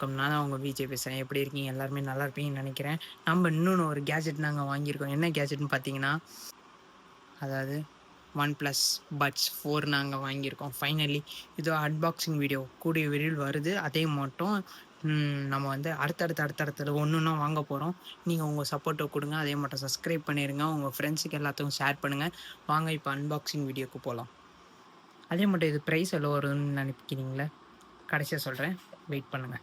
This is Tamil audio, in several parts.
வணக்கம். நான் தான் உங்க விஜய் பேசுறேன். எப்படி இருக்கீங்க? எல்லாருமே நல்லா இருப்பீங்கன்னு நெனைக்கிறேன். நம்ம இன்னொன்னு ஒரு கேட்ஜெட் நாங்க வாங்கியிருக்கோம். என்ன கேட்ஜெட்ன்னு பார்த்தீங்கன்னா, அதாவது OnePlus Buds 4 நாங்க வாங்கியிருக்கோம். ஃபைனலி இது அன்பாக்சிங் வீடியோ கூடிய விரைவில் வருது. அதே மட்டும் நம்ம வந்து அடுத்தடுத்து ஒண்ணொண்ணா வாங்க போறோம். நீங்க உங்க சப்போர்ட்ட குடுங்க. அதே மட்டும் சப்ஸ்கிரைப் பண்ணிருங்க. உங்க ஃப்ரெண்ட்ஸுக்கு எல்லாத்துக்கும் ஷேர் பண்ணுங்க. வாங்க இப்ப அன்பாக்சிங் வீடியோக்கு போலாம். அதே மட்டும் இது பிரைஸ் எவ்வளோ வரும்னு நெனைக்கிறீங்களா? கடைசியா சொல்றேன். வெயிட் பண்ணுங்க.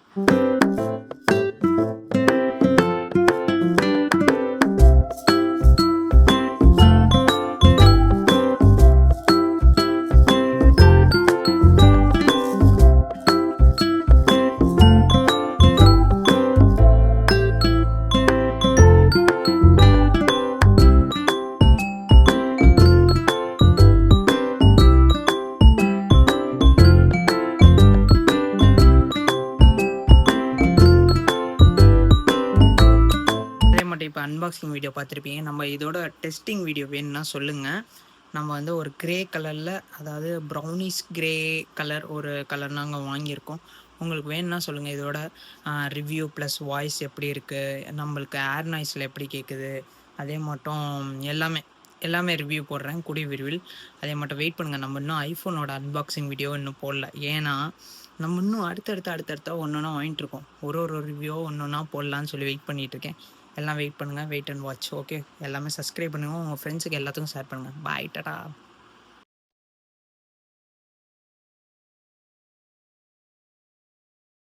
அதே மட்டும் இப்போ அன்பாக்சிங் வீடியோ பார்த்துருப்பீங்க. நம்ம இதோட டெஸ்டிங் வீடியோ வேணும்னா சொல்லுங்க. நம்ம வந்து ஒரு கிரே கலரில், அதாவது ப்ரௌனிஷ் கிரே கலர் ஒரு கலர் நாங்கள் வாங்கியிருக்கோம். உங்களுக்கு வேணும்னா சொல்லுங்கள். இதோட ரிவ்யூ ப்ளஸ் வாய்ஸ் எப்படி இருக்குது, நம்மளுக்கு ஏர் நாய்ஸில் எப்படி கேட்குது, அதே மட்டும் எல்லாமே ரிவ்யூ போடுறேன் கூடிய விரைவில். அதே மட்டும் வெயிட் பண்ணுங்கள். நம்ம இன்னும் ஐஃபோனோட அன்பாக்சிங் வீடியோ இன்னும் போடல. ஏன்னா நம்ம இன்னும் அடுத்தடுத்தா ஒன்று ஒன்றா வாங்கிட்டுருக்கோம். ஒரு ரிவ்யூ ஒன்று ஒன்றா போடலான்னு சொல்லி வெயிட் பண்ணிகிட்ருக்கேன். எல்லாம் வெயிட் பண்ணுங்கள். Wait and watch. ஓகே, எல்லாமே சப்ஸ்கிரைப் பண்ணுங்கள். உங்கள் ஃப்ரெண்ட்ஸுக்கு எல்லாத்துக்கும் ஷேர் பண்ணுங்கள். பாய், டாடா.